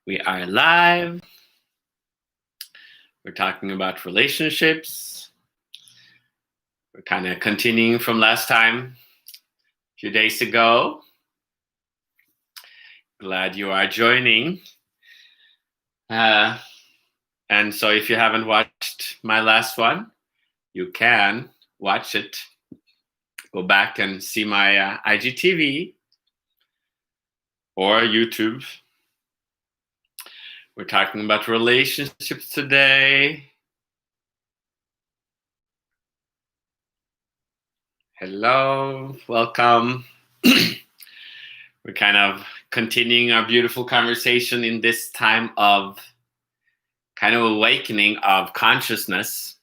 We are live. We're talking about relationships. We're kind of continuing from last time, a few days ago. Glad you are joining. And so if you haven't watched my last one, you can watch it. Go back and see my IGTV or YouTube. We're talking about relationships today. Hello, welcome. We're kind of continuing our beautiful conversation in this time of kind of awakening of consciousness,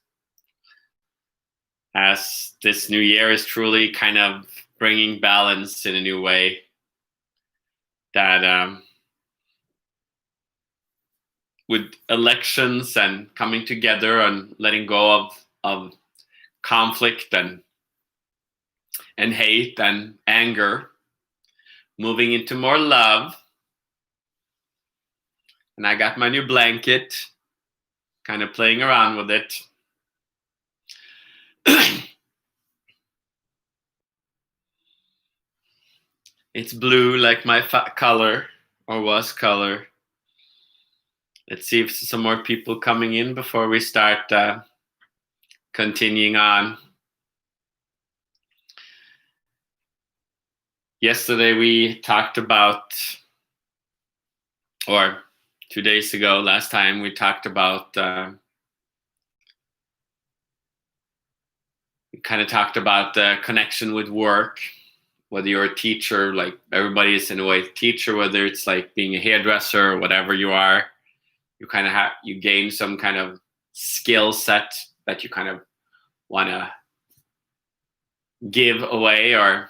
as this new year is truly kind of bringing balance in a new way that with elections and coming together and letting go of conflict and hate and anger, moving into more love. And I got my new blanket, kind of playing around with it. It's blue like my color, or was color. Let's see if some more people coming in before we start continuing on. Yesterday we talked about, or 2 days ago, last time we talked about, we kind of talked about the connection with work. Whether you're a teacher, like everybody is in a way a teacher, whether it's like being a hairdresser or whatever you are, you kind of you gain some kind of skill set that you kind of want to give away, or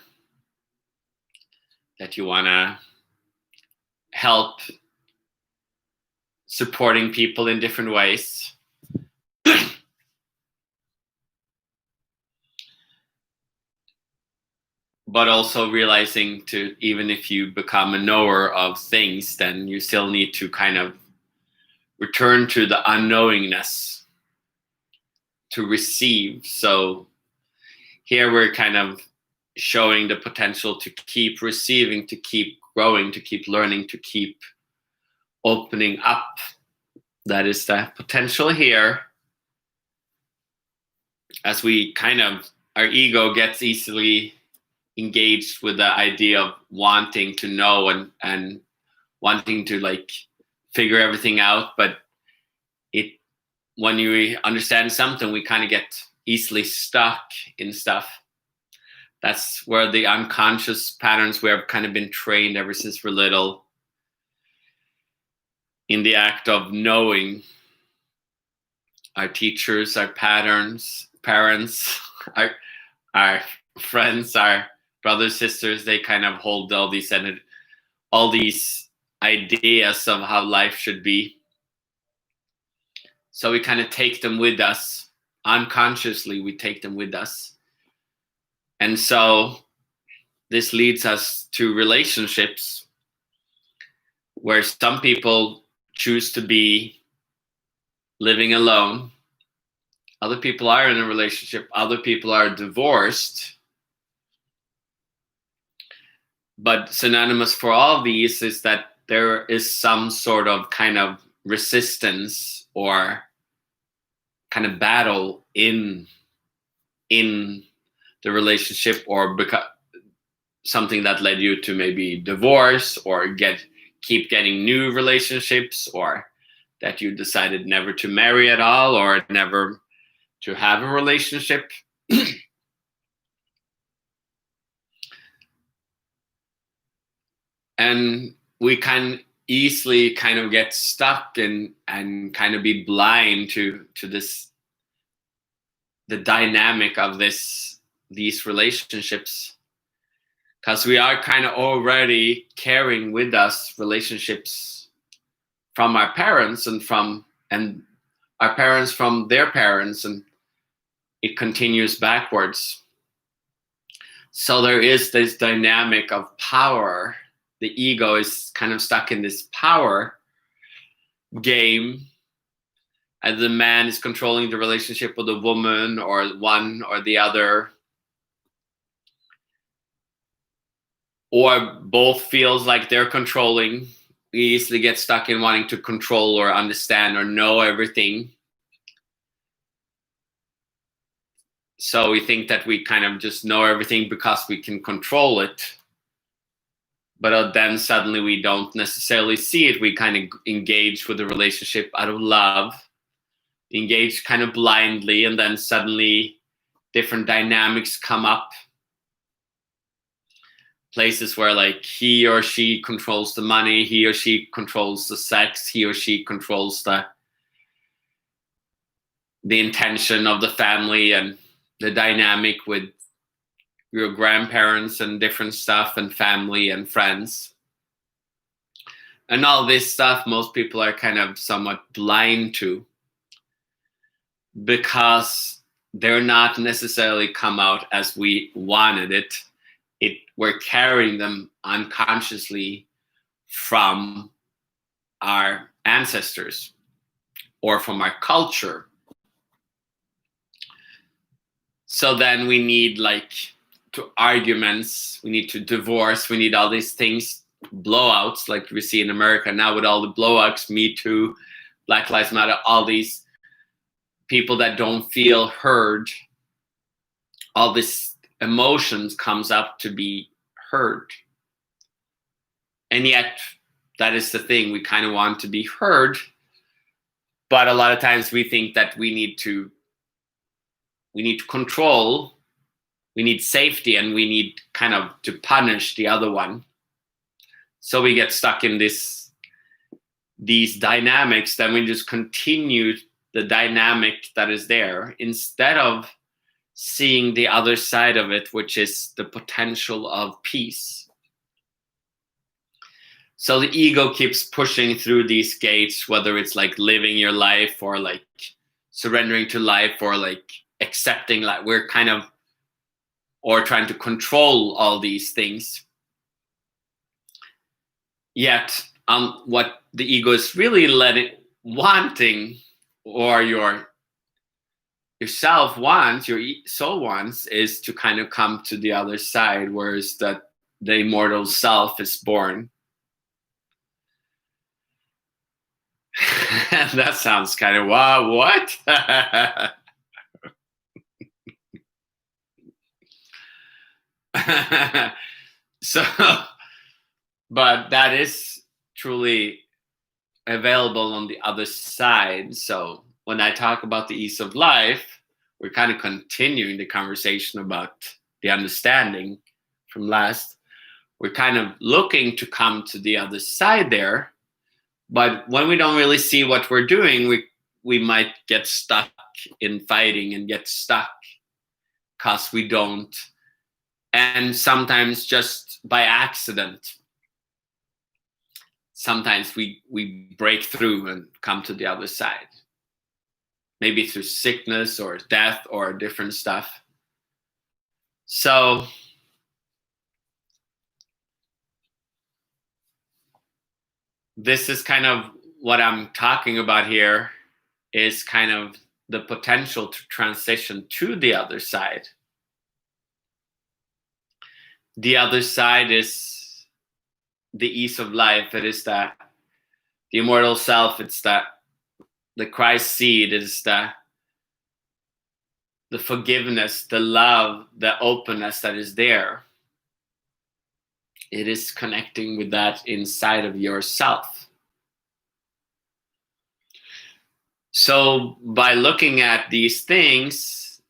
that you want to help supporting people in different ways. But also realizing to, even if you become a knower of things, then you still need to kind of return to the unknowingness to receive. So here we're kind of showing the potential to keep receiving, to keep growing, to keep learning, to keep opening up. That is the potential here. As we kind of, our ego gets easily engaged with the idea of wanting to know and wanting to like figure everything out, but when you understand something, we kind of get easily stuck in stuff. That's where the unconscious patterns we have kind of been trained ever since we're little, in the act of knowing. Our teachers, our parents, our friends, our brothers, sisters, they kind of hold all these ideas of how life should be. So we kind of take them with us. Unconsciously, we take them with us. And so this leads us to relationships where some people choose to be living alone. Other people are in a relationship. Other people are divorced. But synonymous for all of these is that there is some sort of kind of resistance or kind of battle in the relationship, or something that led you to maybe divorce, or keep getting new relationships, or that you decided never to marry at all, or never to have a relationship. And we can easily kind of get stuck and kind of be blind to this, the dynamic of these relationships, because we are kind of already carrying with us relationships from our parents and our parents from their parents, and it continues backwards. So there is this dynamic of power. The ego is kind of stuck in this power game, and the man is controlling the relationship with the woman, or one or the other, or both feels like they're controlling. We easily get stuck in wanting to control or understand or know everything. So we think that we kind of just know everything because we can control it. But then suddenly we don't necessarily see it. We kind of engage with the relationship out of love, engage kind of blindly, and then suddenly different dynamics come up. Places where like he or she controls the money, he or she controls the sex, he or she controls the intention of the family, and the dynamic with your grandparents and different stuff, and family and friends. And all this stuff most people are kind of somewhat blind to, because they're not necessarily come out as we wanted it. We're carrying them unconsciously from our ancestors or from our culture. So then we need like to arguments, we need to divorce, we need all these things, blowouts like we see in America now with all the blowouts, Me Too, Black Lives Matter, all these people that don't feel heard, all this emotions comes up to be heard. And yet that is the thing, we kind of want to be heard, but a lot of times we think that we need to control, we need safety, and we need kind of to punish the other one. So we get stuck in these dynamics. Then we just continue the dynamic that is there instead of seeing the other side of it, which is the potential of peace. So the ego keeps pushing through these gates, whether it's like living your life or like surrendering to life or like accepting, like we're kind of, or trying to control all these things. Yet what the ego is really wanting, or yourself wants, your soul wants, is to kind of come to the other side, whereas that the immortal self is born. That sounds kind of wow, what? So, but that is truly available on the other side. So when I talk about the ease of life, we're kind of continuing the conversation about the understanding from last. We're kind of looking to come to the other side there. But when we don't really see what we're doing, we might get stuck in fighting and get stuck because we don't. And sometimes just by accident, sometimes we break through and come to the other side. Maybe through sickness or death or different stuff. So this is kind of what I'm talking about here, is kind of the potential to transition to the other side. The other side is the ease of life. It is that the immortal self. It's that the Christ seed. It is the forgiveness, the love, the openness that is there. It is connecting with that inside of yourself. So by looking at these things,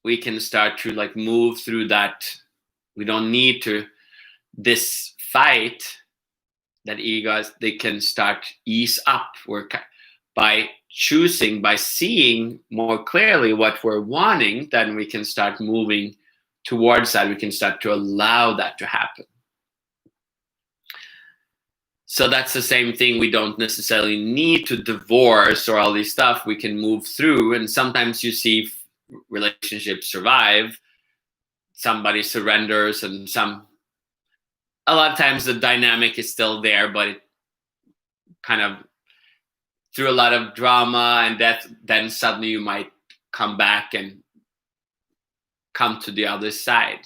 we can start to like move through that. We don't need to this fight that egos, they can start ease up. By choosing, by seeing more clearly what we're wanting, then we can start moving towards that. We can start to allow that to happen. So that's the same thing. We don't necessarily need to divorce or all these stuff. We can move through. And sometimes you see relationships survive. Somebody surrenders, and a lot of times the dynamic is still there, but it kind of through a lot of drama and death, then suddenly you might come back and come to the other side.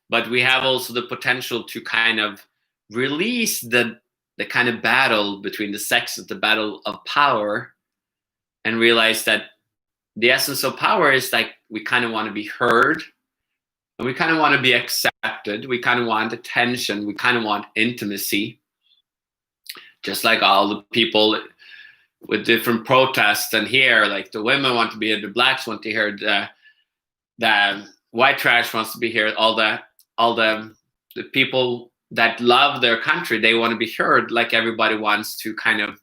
But we have also the potential to kind of release the kind of battle between the sexes, the battle of power, and realize that the essence of power is like we kind of want to be heard, and we kind of want to be accepted. We kind of want attention. We kind of want intimacy. Just like all the people with different protests and here, like the women want to be here, the blacks want to hear, the white trash wants to be here, all the people that love their country, they want to be heard. Like everybody wants to kind of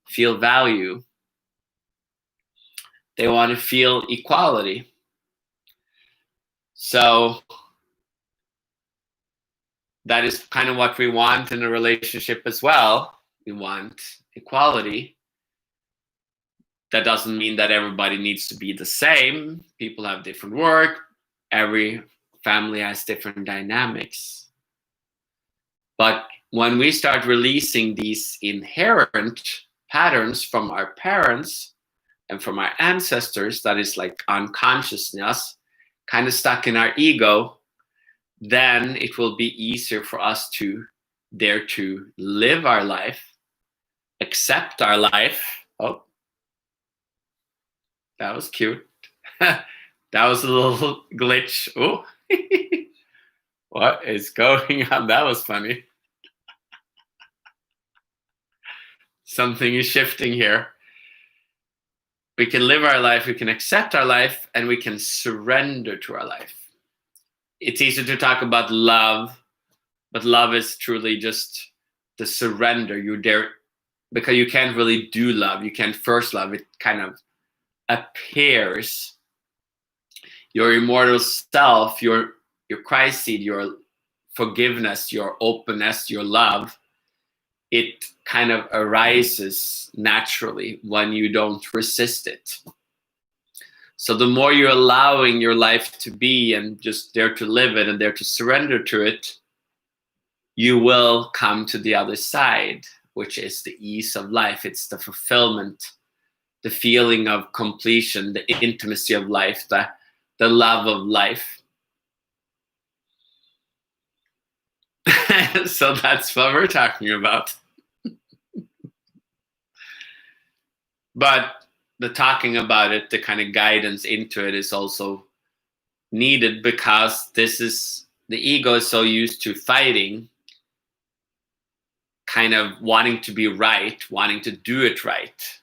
feel value. They want to feel equality. So that is kind of what we want in a relationship as well. We want equality. That doesn't mean that everybody needs to be the same. People have different work. Every family has different dynamics. But when we start releasing these inherent patterns from our parents and from our ancestors, that is like unconsciousness, kind of stuck in our ego, then it will be easier for us to dare to live our life, accept our life. Oh, that was cute. That was a little glitch. Oh, what is going on? That was funny. Something is shifting here. We can live our life, we can accept our life, and we can surrender to our life. It's easy to talk about love, but love is truly just the surrender. You dare, because you can't really do love. You can't first love. It kind of appears. Your immortal self, your Christ seed, your forgiveness, your openness, your love, it kind of arises naturally when you don't resist it. So the more you're allowing your life to be and just dare to live it and dare to surrender to it, you will come to the other side, which is the ease of life. It's the fulfillment, the feeling of completion, the intimacy of life, the love of life. So that's what we're talking about. But the talking about it, the kind of guidance into it is also needed, because this is, the ego is so used to fighting, kind of wanting to be right, wanting to do it right,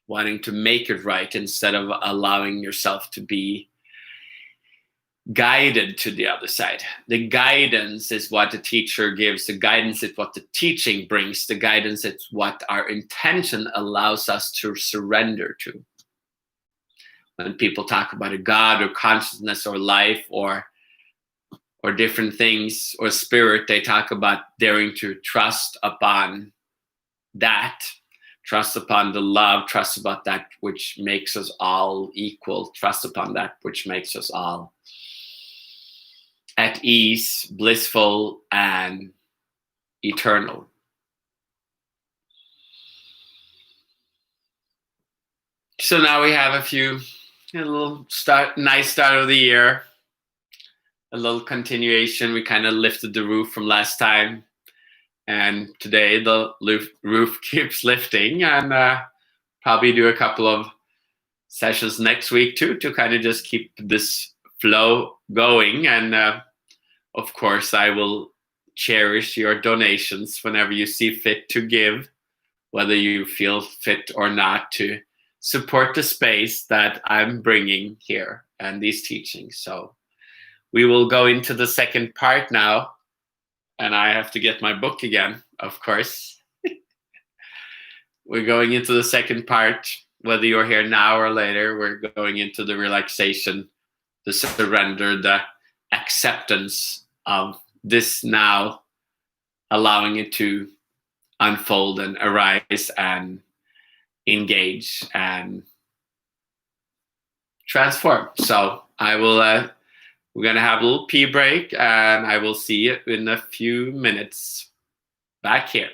wanting to make it right, instead of allowing yourself to be guided to the other side. The guidance is what the teacher gives. The guidance is what the teaching brings. The guidance is what our intention allows us to surrender to. When people talk about a God or consciousness or life or different things or spirit, they talk about daring to trust upon that, trust upon the love, trust about that which makes us all equal, trust upon that which makes us all at ease, blissful, and eternal. So now we have a little nice start of the year, a little continuation. We kind of lifted the roof from last time, and today the roof keeps lifting, and probably do a couple of sessions next week too, to kind of just keep this flow going. And of course, I will cherish your donations whenever you see fit to give, whether you feel fit or not, to support the space that I'm bringing here and these teachings. So we will go into the second part now, and I have to get my book again, of course. We're going into the second part, whether you're here now or later. We're going into the relaxation, the surrender, the acceptance of this now, allowing it to unfold and arise and engage and transform. So I will, we're going to have a little pee break, and I will see you in a few minutes back here.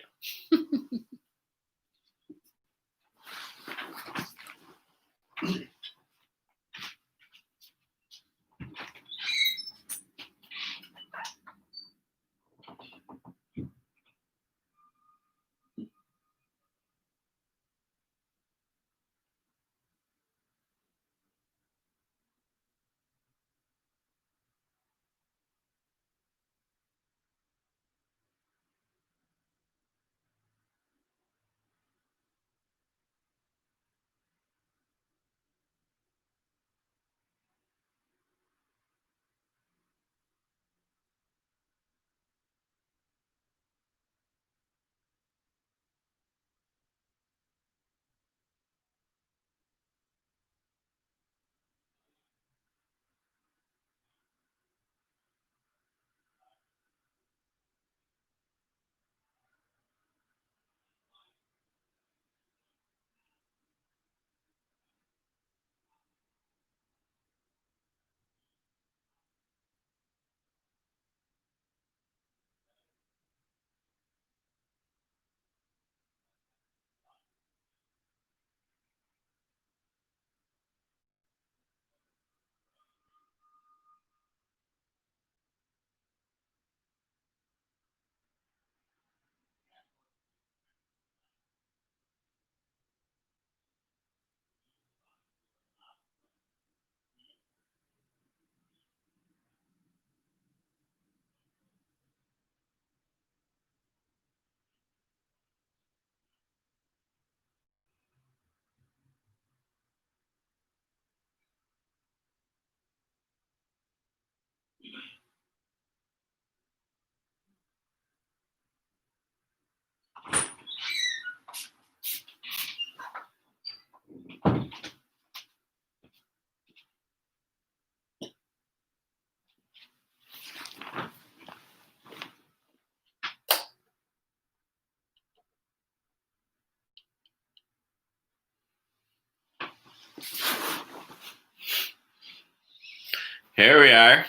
Here we are.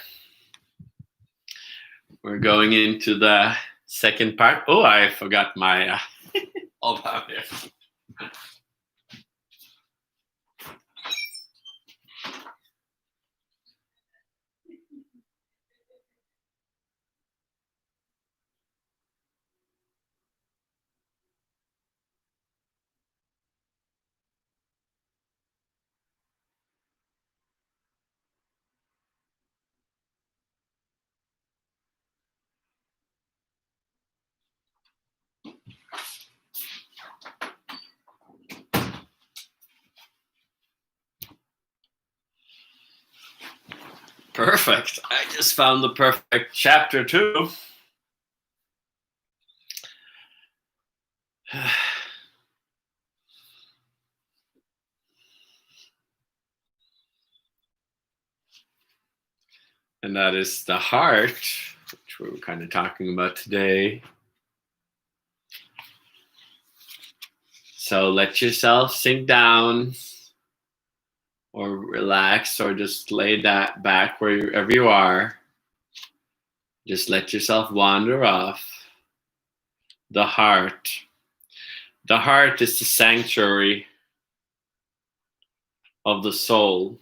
We're going into the second part. Oh, I forgot my all down here. Perfect. I just found the perfect chapter too. And that is the heart, which we're kind of talking about today. So let yourself sink down or relax or just lay that back wherever you are. Just let yourself wander off. The heart. The heart is the sanctuary of the soul.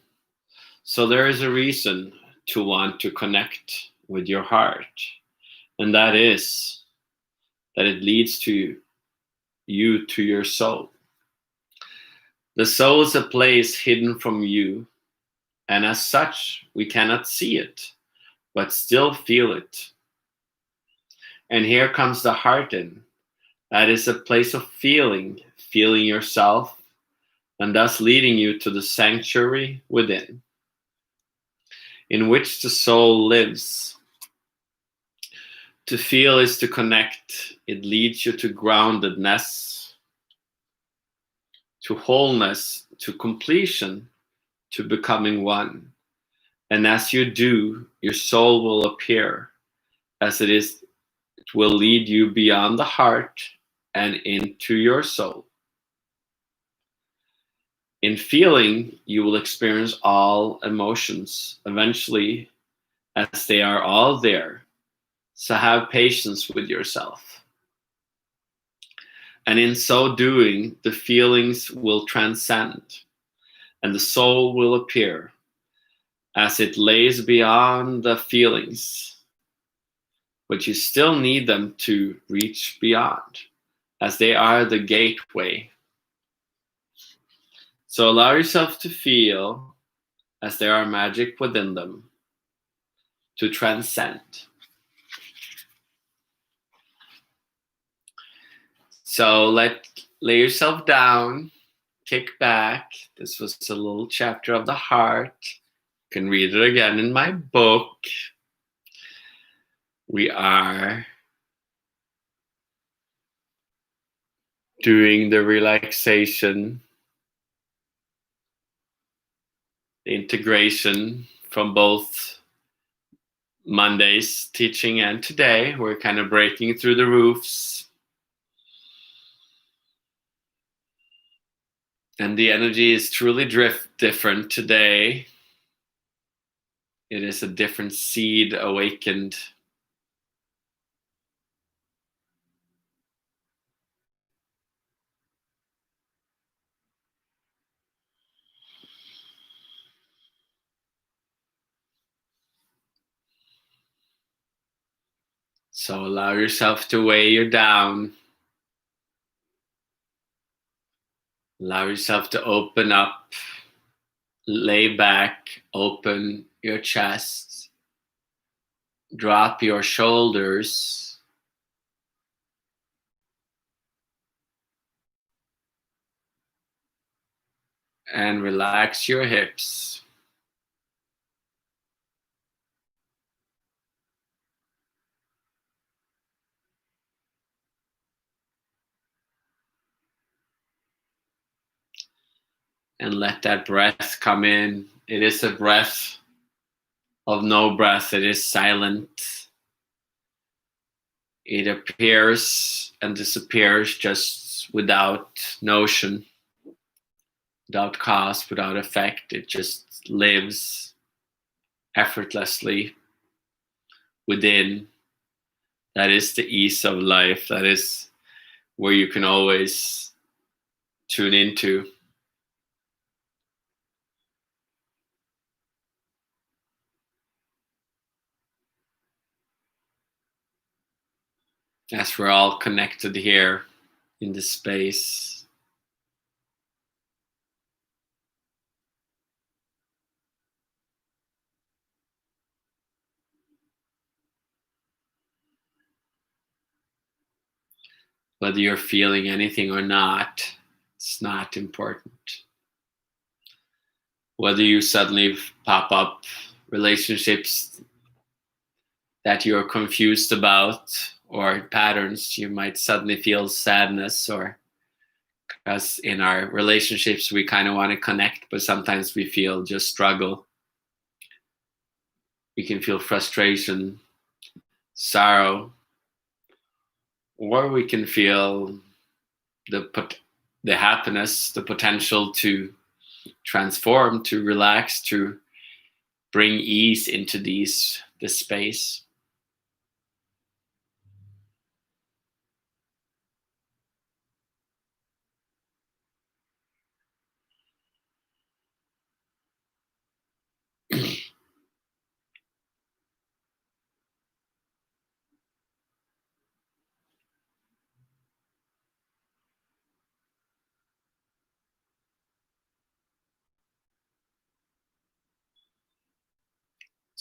So there is a reason to want to connect with your heart. And that is that it leads to you to your soul. The soul is a place hidden from you, and as such, we cannot see it, but still feel it. And here comes the heart in. That is a place of feeling yourself, and thus leading you to the sanctuary within, in which the soul lives. To feel is to connect. It leads you to groundedness, to wholeness, to completion, to becoming one. And as you do, your soul will appear. As it is, it will lead you beyond the heart and into your soul. In feeling, you will experience all emotions eventually, as they are all there. So have patience with yourself. And in so doing, the feelings will transcend. and the soul will appear as it lays beyond the feelings, but you still need them to reach beyond, as they are the gateway. So allow yourself to feel as there are magic within them to transcend. So lay yourself down, kick back. This was a little chapter of the heart. You can read it again in my book. We are doing the relaxation, the integration from both Monday's teaching and today. We're kind of breaking through the roofs. And the energy is truly different today. It is a different seed awakened. So allow yourself to weigh you down. Allow yourself to open up, lay back, open your chest, drop your shoulders, and relax your hips. And let that breath come in. It is a breath of no breath. It is silent. It appears and disappears just without notion, without cause, without effect. It just lives effortlessly within. That is the ease of life. That is where you can always tune into. As we're all connected here in this space. Whether you're feeling anything or not, it's not important. Whether you suddenly pop up relationships that you're confused about, or patterns, you might suddenly feel sadness, or because in our relationships we kind of want to connect, but sometimes we feel just struggle. We can feel frustration, sorrow, or we can feel the happiness, the potential to transform, to relax, to bring ease into this space.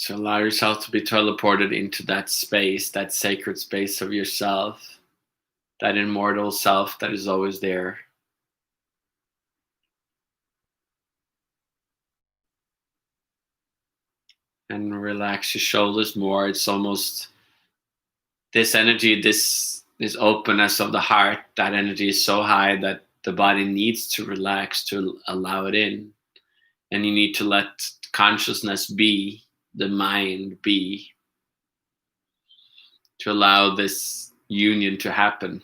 So allow yourself to be teleported into that space, that sacred space of yourself, that immortal self that is always there. And relax your shoulders more. It's almost this energy, this openness of the heart, that energy is so high that the body needs to relax to allow it in. And you need to let consciousness be, the mind be, to allow this union to happen.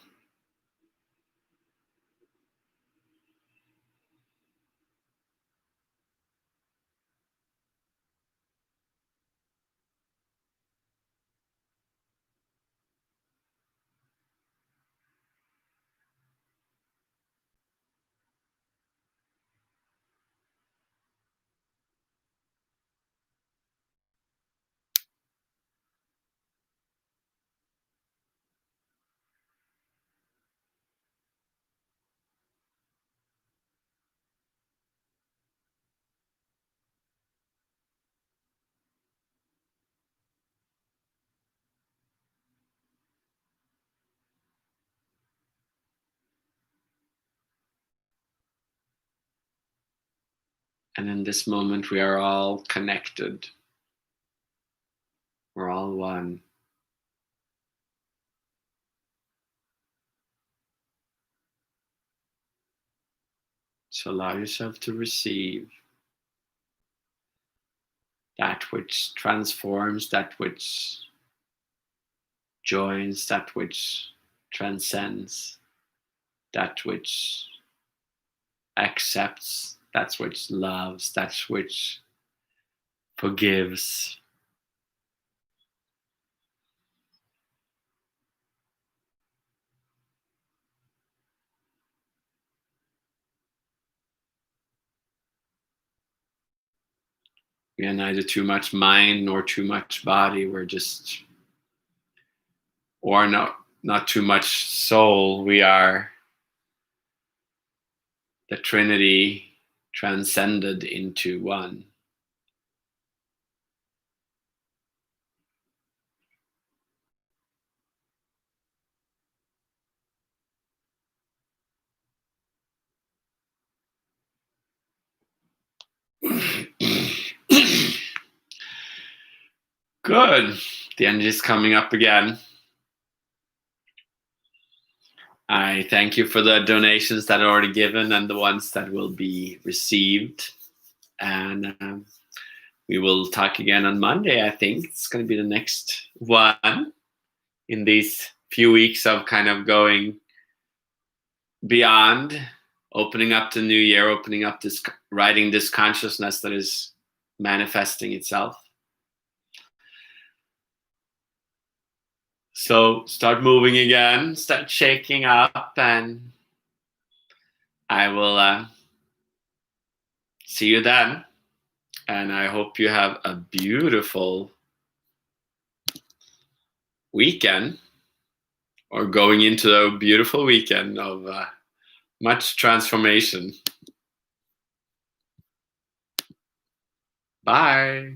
And in this moment, we are all connected. We're all one. So allow yourself to receive that which transforms, that which joins, that which transcends, that which accepts, that which loves, that which forgives. We are neither too much mind nor too much body. We're just, or not too much soul. We are the Trinity transcended into one. Good. The energy is coming up again. I thank you for the donations that are already given and the ones that will be received. And we will talk again on Monday. I think it's going to be the next one in these few weeks of kind of going beyond, opening up the new year, opening up this, writing this consciousness that is manifesting itself. So start moving again, start shaking up, and I will see you then. And I hope you have a beautiful weekend, or going into a beautiful weekend of much transformation. Bye.